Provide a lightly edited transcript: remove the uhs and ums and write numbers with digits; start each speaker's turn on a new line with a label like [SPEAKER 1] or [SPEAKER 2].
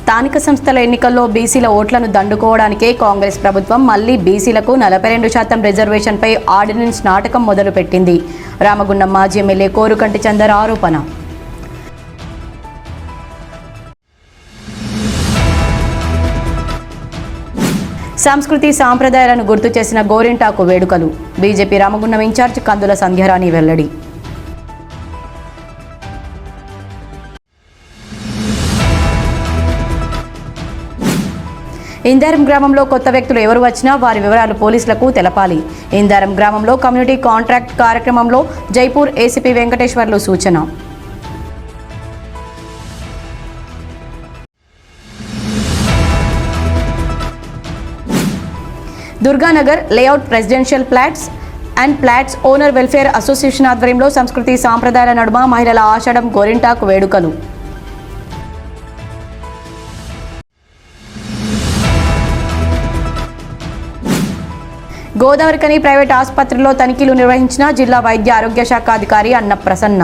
[SPEAKER 1] స్థానిక సంస్థల ఎన్నికల్లో బీసీల ఓట్లను దండుకోవడానికే కాంగ్రెస్ ప్రభుత్వం మళ్లీ బీసీలకు 42% రిజర్వేషన్పై ఆర్డినెన్స్ నాటకం మొదలుపెట్టింది. రామగుండం మాజీ ఎమ్మెల్యే కోరుకంటి చందర్ ఆరోపణ. సంస్కృతి సాంప్రదాయాలను గుర్తు చేసిన గోరింటాకు వేడుకలు. బీజేపీ రామగుండం ఇన్ఛార్జ్ కందుల సంధ్యారాణి వెల్లడి. ఇందారం గ్రామంలో కొత్త వ్యక్తులు ఎవరు వచ్చినా వారి వివరాలు పోలీసులకు తెలపాలి. ఇందారం గ్రామంలో కమ్యూనిటీ కాంట్రాక్ట్ కార్యక్రమంలో జైపూర్ ఏసీపీ వెంకటేశ్వర్లు సూచన. Durganagar layout residential flats and flats owner welfare association ఆధ్వర్యంలో సంస్కృతి సాంప్రదాయాల నడుమ మహిళల ఆషాఢం గోరింటాకు వేడుకలు. గోదావరికని ప్రైవేట్ ఆసుపత్రిలో తనిఖీలు నిర్వహించిన జిల్లా వైద్య ఆరోగ్య శాఖ అధికారి అన్న ప్రసన్న.